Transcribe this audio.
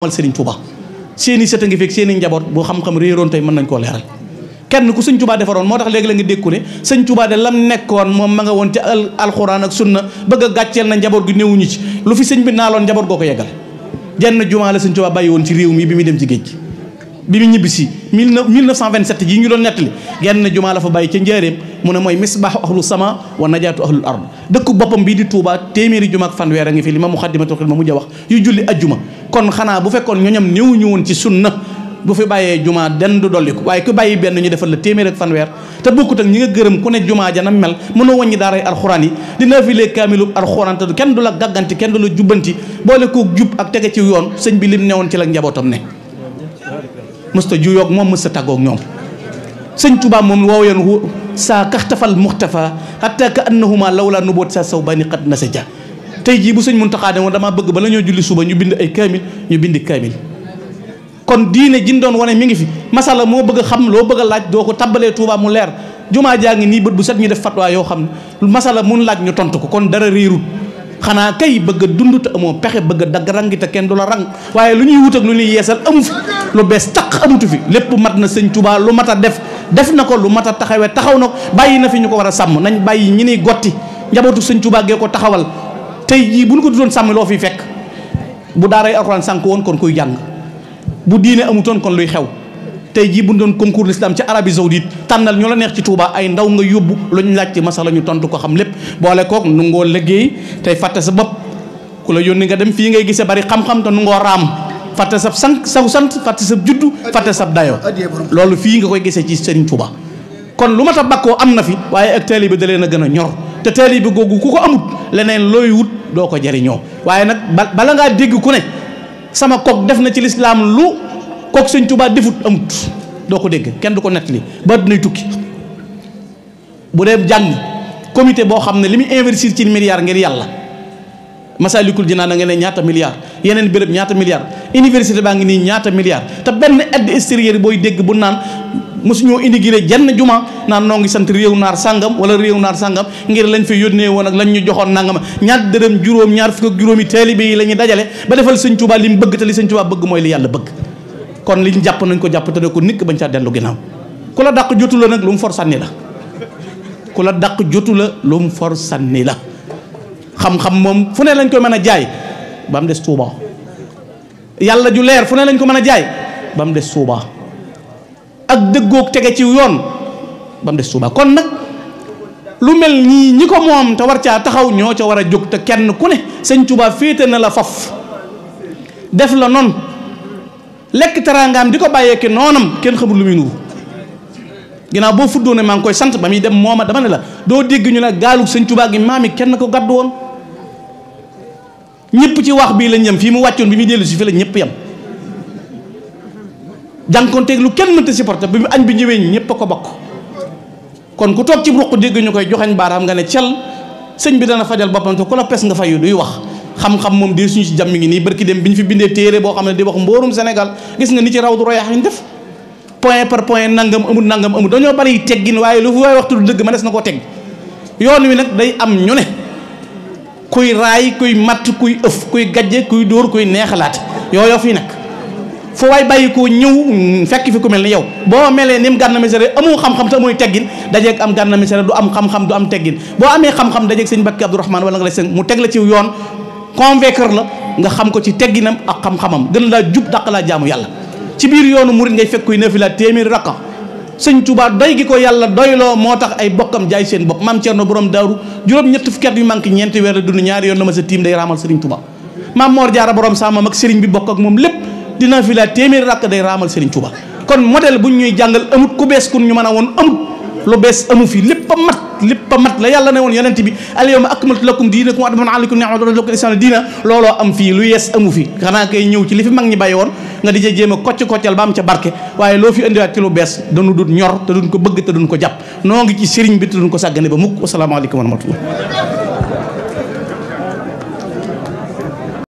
mal Serigne Touba seeni sët a ngi fekk seeni njaboot boo xam-xam réeroon tey mën nañ koo leeral kenn ku sëñ Touba defaroon moo tax léegi la nga dékku ne sëñ Touba de lam nekkoon moom ma nga woon ci alxuraan ak sunna bëgg a gàcceel na njaboot gi néewuñu ci lu fi sëñ bi naaloon njaboot goo ko yeggal jenn jumaa la sëñ Touba bàyyi woon ci réew mi bi muy dem ci géej gi bi mu ñibbisi 1927 ji ñu doon nettali genn jumaa la fa bàyyi ca njaareem mu ne mooy misbaaxu ahlu sama wa najaatu ahlul ard dëkk boppam bii di Touba téeméeri juma ak fanweer a ngi fi li ma Muxaddamatul Xidma mujj a wax yu julli ajjuma kon xanaa bu fekkoon ñoñam néewuñu woon ci sunna bu fi bàyyee jumaa den du dolliku waaye ku bàyyi benn ñu defal la téeméer ak fanweer te bokkut ak ñi nga gërëm ku ne jumaa ja na mel mënoo wàññi daaray alxuraan yi dina fi lee kaamilu alxuraan te kenn du la gàgganti kenn du la jubbanti boole koog jub ak tege ci yoon sëñ bi lim newoon ci la njabootam ne mësta juyoog moom mësta tàggoog ñoom sëñ Tuubaa moom woow yoon saa kaxtafal muxtafa hatta ka annahuma lawla nuboot sa saw bani qad nasaja tey jii bu sëñ Muntaxaa de moom damaa bëgg bala ñoo julli suba ñu bind ay kaamil ñu bindi kaamil kon diine jin doon wane mi ngi fi masala moo bëgg a xam loo bëgg a laaj doo ko tabbalee Touba mu leer jumaa jaa ngi nii bët bu set ñu def fatwa yoo xam ne masala mun laaj ñu tontu ko kon dara réerut xanaa kay bëgg a dund te amoo pexe bëgg a dagg rangi te kenn du la rang waaye lu ñuy wut ak lu ñuy yeesal amu fi lu bees taq amutu fi lépp mat na sëñ Touba lu mat a def na ko lu mat a taxawee taxaw na ko bàyyi na fi ñu ko war a sàmm nañ bàyyi ñi niy gotti njabootu sëñ Touba gee ko taxawal tey jii bu ñu ko doon sàmm loo fi fekk bu daaray alxuraan sànk woon kon kuy jàng bu diine amutoon kon luy xew tey jii bu doon concours l'islam ci Arabie Saoudite tànnal ñu la neex ci Touba ay ndaw nga yóbbu lu ñu laaj ci masala ñu tontu ko xam lépp boole kook nu ngoo liggéey tey fàtte sa bopp ku la yónni nga dem fii ngay gisee bari xam-xam te nu ngoo raam fàtte sa sant fàtte sa juddu fàtte sa dayo loolu fii nga koy gisee ci Serigne Touba kon lu mat a bakkoo am na fi waaye ak taalibe da leen a gën a ñor te taalibe googu ku ko amut leneen looy wut doo ko jariñoo waaye nag bala ngaa dégg ku ne sama kook def na ci lislaam lu kook sëñ Touba defut amut doo ko dégg kenn du ko nettali ba dinay tukki bu dee jàng comité boo xam ne li muy investir ci milliards ngir yàlla Masalikul Jinaan nga ne ñaata milliards yeneen béréb ñaata milliards université baa ngi nii ñaata milliards te benn aide extérieure booy dégg bu naan mosuñoo inauguré jenn juma naan noo ngi sant réew naar sàngam wala réew naar sàngam ngir lañ fa yónnee woon ak lañ ñu joxoon nangam ñaar dërëm juróom ñaar fukk ak juróomi taalibe yi la ñuy dajale ba defal sëñ Touba li mu bëgg te li sëñ Touba bëgg mooy li yàlla bëgg kon liñ jàpp nañ ko jàpp te ne ko nikk bañ caa dellu ginnaaw ku la dàq jotu la nag lu mu for sànni la ku la dàq jotu la lu mu for sànni la xam-xam moom fu ne lañ koy mën a jaay ba mu des Touba yàlla ju leer fu ne lañ ko mën a jaay ba mu des Touba ak dëggoog tege ci yoon ba mu des Touba kon nag lu mel nii ñi ko moom te war caa taxaw ñoo ca war a jóg te kenn ku ne sëñ Touba féete na la faf def la noonu lekk teraangaam di ko bàyyee ki noonam kenn xamul lu muy nuru ginnaaw boo fuddoo ne maa ngi koy sant ba muy dem mooma dama ne la doo dégg ñu ne gaalug sëñ Touba gi maam yi kenn ko gàddu woon ñëpp ci wax bii lañ yem fii mu wàccoon bi muy dellu si fi la ñëpp yem jànkonteeg lu kenn mënta supporté bi mu añ bi ñëwee ñëpp a ko bokk kon ku toog ci ruq dégg ñu koy joxañ baaraam nga ne cel sëñ bi dana fajal boppam te ku la pes nga fayu duy wax xam-xam moom dee suñu ci jàmm ngi nii barki dem bi ñu fi bindee téere boo xam ne di wax mboorum Sénégal gis nga ni ci Rawdu Rayaahiin def point par point nangam amul dañoo bari teggin waaye lu fi waaye waxtu du dëgg ma des na koo tegg yoon wi nag day am ñu ne kuy raay kuy matt kuy ëf kuy gajje kuy dóor kuy neexalaat yooyu fii nag foo waay bàyyi koo ñëw fekk fi ku mel ni yow boo melee ni mu Gana Messere amoo xam-xam te amooy teggin dajeeg am Gana Messere du am xam-xam du am teggin boo amee xam-xam dajeeg sëñ Mbàkke Abdourahmane wala nga la sëñ mu teg la ci yoon convaincre la nga xam ko ci tegginam ak xam-xamam gën laa jub dàq laa jaamu yàlla ci biir yoonu murid ngay fekk kuy nafila téeméeri rakka sëñ Touba doy gi ko yàlla doyloo moo tax ay bokkam jaay seen bopp maam Cerno borom daaru juróom-ñett fukki at yu manqué ñeenti weer la dund ñaari yoon la ma sa tiim day raamal Serigne Touba maam Mor Jaara borom saamam ak Serigne bi bokk ak moom lépp dina fi la téeméeri rakk day raamal Serigne Touba kon modèle buñ ñuy jàngal amut ku bees kun ñu mën a woon amut lu bees amu fi lépp a mat la yàlla ne woon yonent bi al yawma akmaltu lakum diinakum wa atmamtu alaykum ni'mati wa raditu lakum al-islaama diina looloo am fii lu yees amu fi xanaa kay ñëw ci li fi mag ñi bàyyi woon nga di jéem a koccal ba am ca barke waaye loo fi indiwaat ci lu bees dañu dut ñor te duñ ko bëgg te duñ ko jàpp noo ngi ci sëriñ bi te duñ ko sàggane ba mukk wasalaamaaleykum wa rahmatullah